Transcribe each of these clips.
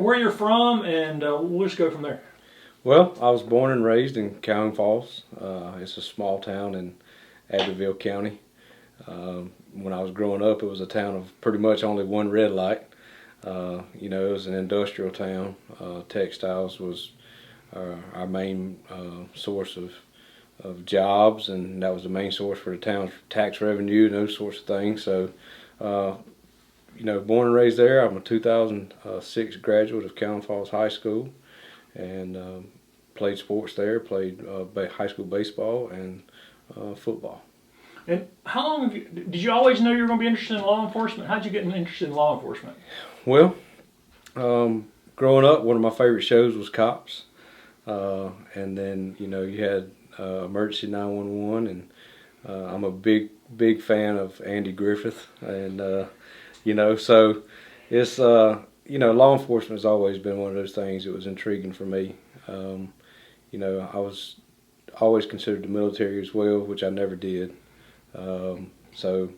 where you're from, and we'll just go from there. Well, I was born and raised in Calhoun Falls. It's a small town in Abbeville County. When I was growing up, it was a town of pretty much only one red light. You know, it was an industrial town. Textiles was our main source of jobs, and that was the main source for the town's tax revenue and those sorts of things. So, you know, born and raised there. I'm a 2006 graduate of Calhoun Falls High School, and played sports there. Played high school baseball and football. And how long did you always know you were going to be interested in law enforcement? How'd you get interested in law enforcement? Well, growing up, one of my favorite shows was Cops, and then you know you had Emergency 911, and I'm a big fan of Andy Griffith, and you know, so it's you know, law enforcement has always been one of those things that was intriguing for me. You know, I was always considered the military as well, which I never did. So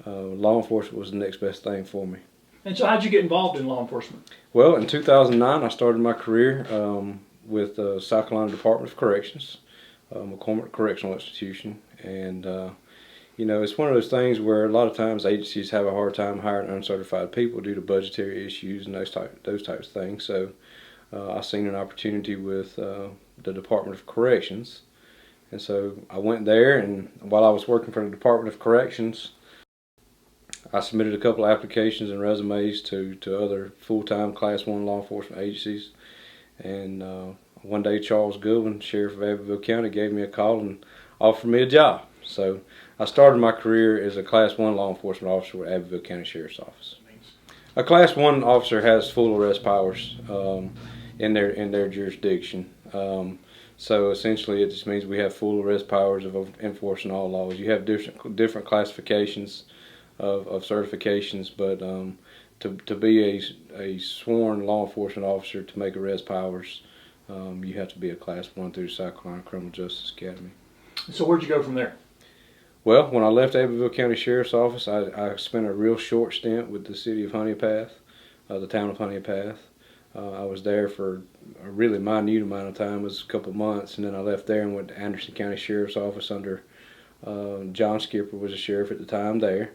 law enforcement was the next best thing for me. And so how'd you get involved in law enforcement? Well, in 2009, I started my career with South Carolina Department of Corrections, McCormick Correctional Institution. And, you know, it's one of those things where a lot of times agencies have a hard time hiring uncertified people due to budgetary issues and those types of things. So I seen an opportunity with the Department of Corrections. And so I went there, and while I was working for the Department of Corrections, I submitted a couple of applications and resumes to other full-time Class 1 law enforcement agencies. And one day Charles Goodwin, Sheriff of Abbeville County, gave me a call and offered me a job. So I started my career as a Class 1 law enforcement officer with Abbeville County Sheriff's Office. A Class 1 officer has full arrest powers in their jurisdiction. So essentially it just means we have full arrest powers of enforcing all laws. You have different classifications of certifications, but to be a sworn law enforcement officer to make arrest powers, you have to be a Class 1 through the South Carolina Criminal Justice Academy. So where'd you go from there? Well, when I left Abbeville County Sheriff's Office, I spent a real short stint with the city of Honeypath, the town of Honeypath. I was there for a really minute amount of time, it was a couple of months, and then I left there and went to Anderson County Sheriff's Office under John Skipper was the sheriff at the time there.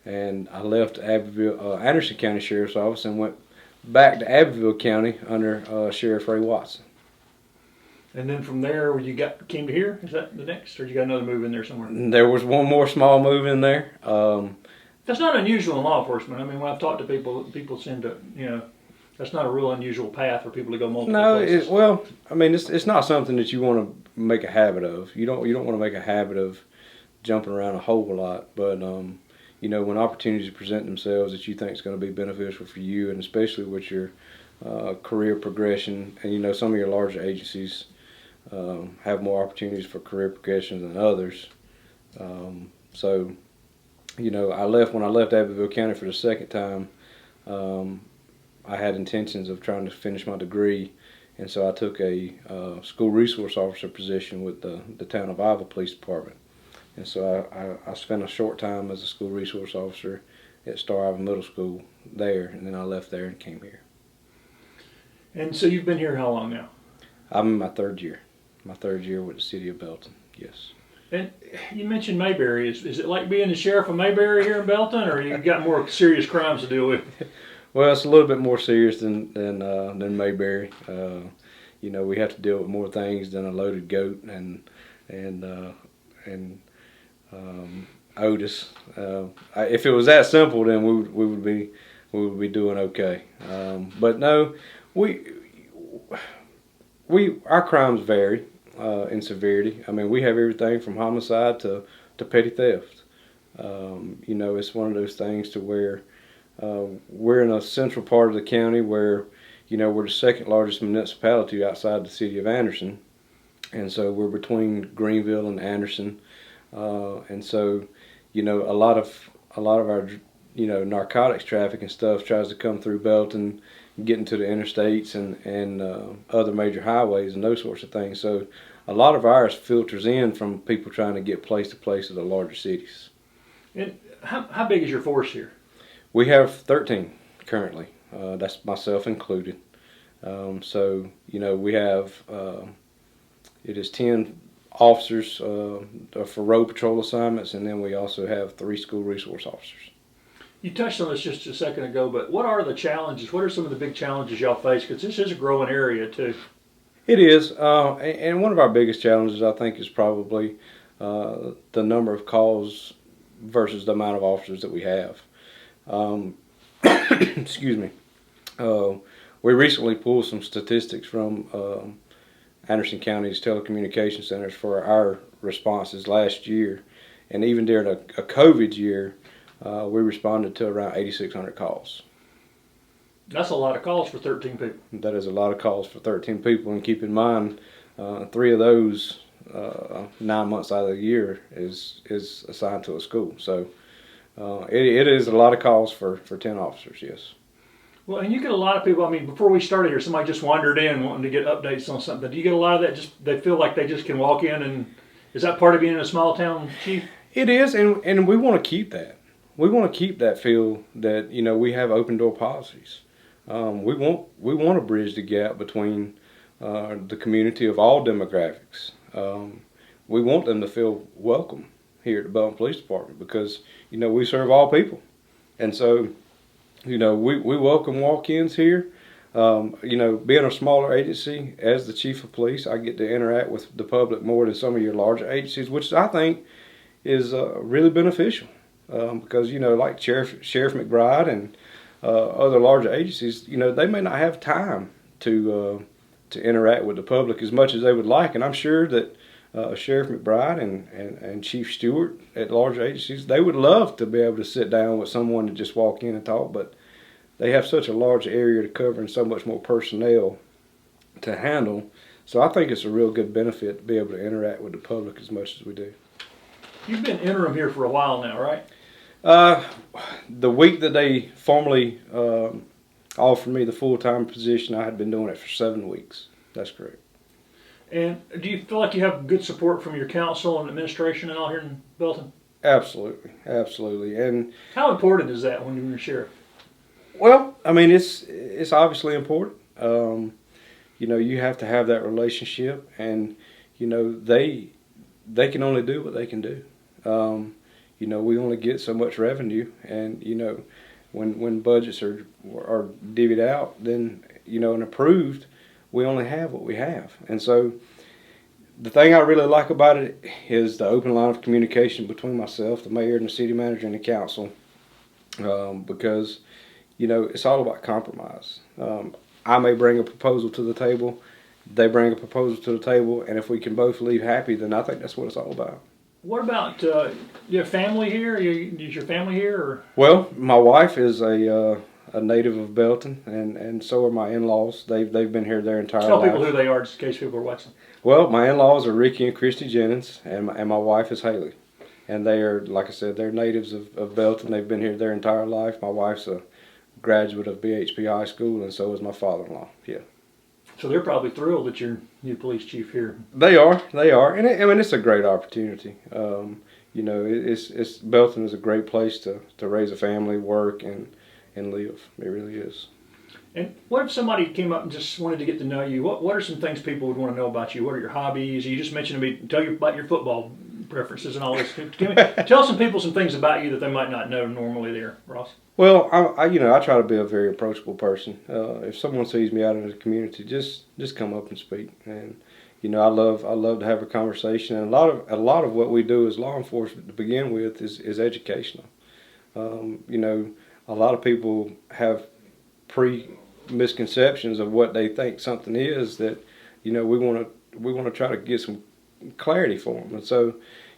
And I left Anderson County Sheriff's Office and went back to Abbeville County under Sheriff Ray Watson. And then from there, came to here? Is that the next, or you got another move in there somewhere? There was one more small move in there. That's not unusual in law enforcement. I mean, when I've talked to people seem to, you know, that's not a real unusual path for people to go multiple places. Well, I mean, it's not something that you want to make a habit of. You don't want to make a habit of jumping around a whole lot, but you know, when opportunities present themselves that you think is going to be beneficial for you, and especially with your career progression, and you know, some of your larger agencies have more opportunities for career progression than others. So, you know, when I left Abbeville County for the second time, I had intentions of trying to finish my degree, and so I took a school resource officer position with the town of Ivor Police Department. And so I spent a short time as a school resource officer at Star Ivor Middle School there, and then I left there and came here. And so you've been here how long now? I'm in my third year. My third year with the city of Belton, yes. And you mentioned Mayberry. Is it like being the sheriff of Mayberry here in Belton, or you got more serious crimes to deal with? Well, it's a little bit more serious than Mayberry. You know, we have to deal with more things than a loaded goat and Otis. If it was that simple, then we would be doing okay. But no, our crimes vary in severity. I mean, we have everything from homicide to petty theft. You know, it's one of those things to where we're in a central part of the county where, you know, we're the second largest municipality outside the city of Anderson, and so we're between Greenville and Anderson. And so, you know, a lot of our, you know, narcotics traffic and stuff tries to come through Belton, get into the interstates and other major highways and those sorts of things. So a lot of ours filters in from people trying to get place to place at the larger cities. And how big is your force here? We have 13 currently. That's myself included. So we have it is 10 officers for road patrol assignments, and then we also have 3 school resource officers. You touched on this just a second ago, but what are the challenges? What are some of the big challenges y'all face? Because this is a growing area too. It is, and one of our biggest challenges, I think, is probably the number of calls versus the amount of officers that we have. Excuse me. We recently pulled some statistics from Anderson County's telecommunication centers for our responses last year, and even during a COVID year, we responded to around 8,600 calls. That's a lot of calls for 13 people. That is a lot of calls for 13 people, and keep in mind, 3 of those 9 months out of the year is assigned to a school. So it is a lot of calls for 10 officers, yes. Well, and you get a lot of people, I mean, before we started here, somebody just wandered in wanting to get updates on something. Do you get a lot of that, just they feel like they just can walk in, and is that part of being in a small town, Chief? It is, and we want to keep that. We want to keep that feel that, we have open door policies. We want to bridge the gap between the community of all demographics. We want them to feel welcome here at the Belton Police Department because, we serve all people. And so, we welcome walk-ins here. Being a smaller agency, as the chief of police, I get to interact with the public more than some of your larger agencies, which I think is really beneficial. Because, like Sheriff McBride and other larger agencies, they may not have time to interact with the public as much as they would like. And I'm sure that Sheriff McBride and Chief Stewart at larger agencies, they would love to be able to sit down with someone to just walk in and talk, but they have such a large area to cover and so much more personnel to handle. So I think it's a real good benefit to be able to interact with the public as much as we do. You've been interim here for a while now, right? The week that they formally offered me the full-time position, I had been doing it for 7 weeks. That's correct. And do you feel like you have good support from your council and administration and all here in Belton? Absolutely, absolutely. And how important is that when you're a sheriff? Well, I mean, it's obviously important. You have to have that relationship, and they can only do what they can do. We only get so much revenue, and when budgets are divvied out, then and approved, we only have what we have. And so the thing I really like about it is the open line of communication between myself, the mayor, and the city manager, and the council, because it's all about compromise. I may bring a proposal to the table, they bring a proposal to the table, and if we can both leave happy, then I think that's what it's all about. What about your family here? Is your family here? Or? Well, my wife is a native of Belton, and so are my in-laws. They've been here their entire life. Tell people who they are, just in case people are watching. Well, my in-laws are Richey and Christy Jennings, and my wife is Haley. And they are, like I said, they're natives of Belton. They've been here their entire life. My wife's a graduate of BHP High School, and so is my father-in-law. Yeah. So they're probably thrilled that you're new police chief here. They are, and it's a great opportunity. It's Belton is a great place to raise a family, work, and live. It really is. And what if somebody came up and just wanted to get to know you? What are some things people would want to know about you? What are your hobbies? You just mentioned to me, tell you about your football preferences and all this. Tell some people some things about you that they might not know normally there, Ross. Well, I try to be a very approachable person. If someone sees me out in the community, just come up and speak. And I love to have a conversation. And a lot of what we do as law enforcement to begin with is educational. A lot of people have misconceptions of what they think something is that we want to try to get some clarity for them. And so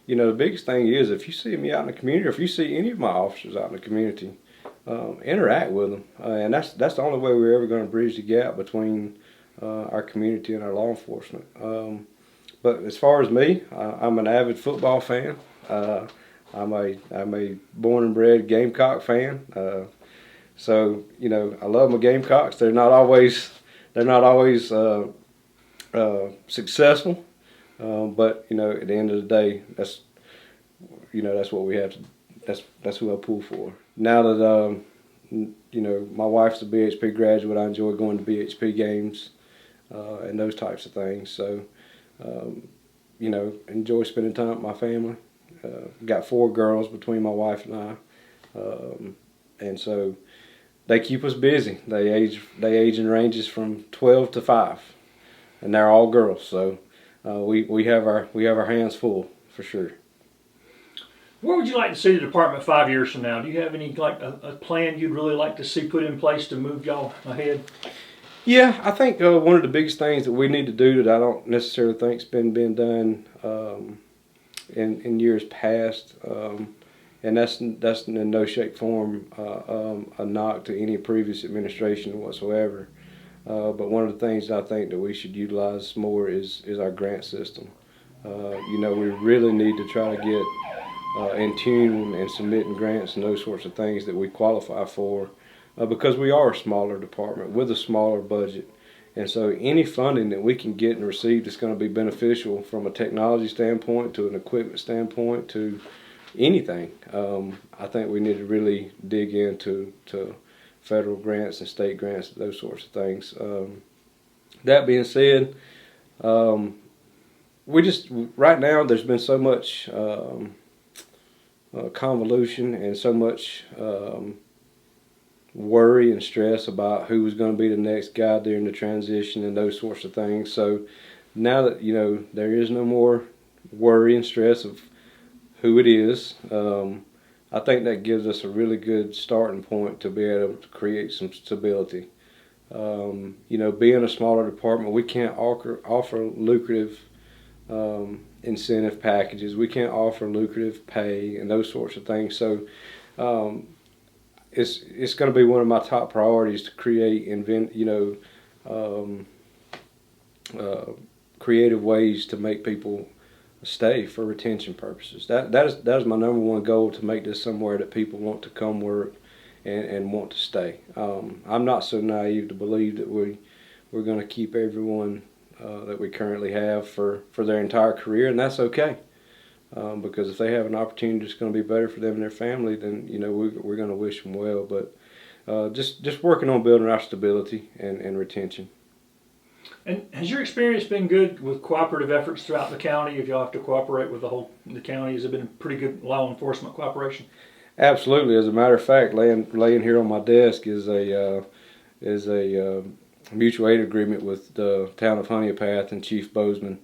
the biggest thing is if you see me out in the community, or if you see any of my officers out in the community, interact with them, and that's the only way we're ever going to bridge the gap between our community and our law enforcement. But as far as me, I'm an avid football fan. I'm a born and bred Gamecock fan. So I love my Gamecocks. They're not always successful, but at the end of the day, that's what we have to. That's who I pull for. Now you know, my wife's a BHP graduate. I enjoy going to BHP games and those types of things. So, you know, enjoy spending time with my family. Got 4 girls between my wife and I, and so they keep us busy. They age in ranges from 12 to 5, and they're all girls. So we have our hands full for sure. Where would you like to see the department 5 years from now? Do you have any like a plan you'd really like to see put in place to move y'all ahead? Yeah, I think one of the biggest things that we need to do that I don't necessarily think's been being done in years past, and that's in no shape, form a knock to any previous administration whatsoever. But one of the things that I think that we should utilize more is our grant system. You know, we really need to try to get in tune and submitting grants and those sorts of things that we qualify for, because we are a smaller department with a smaller budget. And so any funding that we can get and receive that's going to be beneficial from a technology standpoint to an equipment standpoint to anything, I think we need to really dig into federal grants and state grants, those sorts of things. That being said, we just, right now there's been so much convolution and so much worry and stress about who was going to be the next guy during the transition and those sorts of things. So now that, you know, there is no more worry and stress of who it is, I think that gives us a really good starting point to be able to create some stability. You know, being a smaller department, we can't offer lucrative incentive packages. We can't offer lucrative pay and those sorts of things. So it's going to be one of my top priorities to create, creative ways to make people stay for retention purposes. That is my number one goal, to make this somewhere that people want to come work and want to stay. I'm not so naive to believe that we're going to keep everyone that we currently have for their entire career, and that's okay. Because if they have an opportunity that's going to be better for them and their family, then, you know, we're going to wish them well. But just working on building our stability and retention. And has your experience been good with cooperative efforts throughout the county? If y'all have to cooperate with the county, has it been pretty good law enforcement cooperation? Absolutely. As a matter of fact, laying here on my desk is a mutual aid agreement with the town of Honeypath and Chief Bozeman.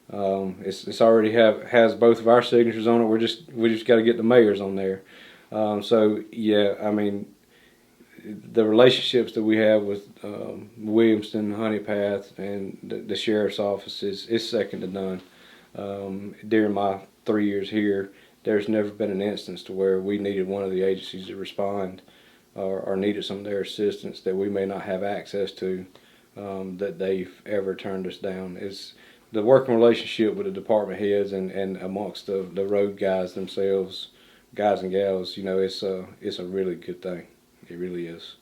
It's already has both of our signatures on it. We just got to get the mayor's on there. So yeah, I mean, the relationships that we have with Williamston, Honeypath, and the sheriff's office is second to none. During my 3 years here, there's never been an instance to where we needed one of the agencies to respond or needed some of their assistance that we may not have access to, that they've ever turned us down. It's the working relationship with the department heads and amongst the road guys themselves, guys and gals, you know, it's a really good thing. It really is.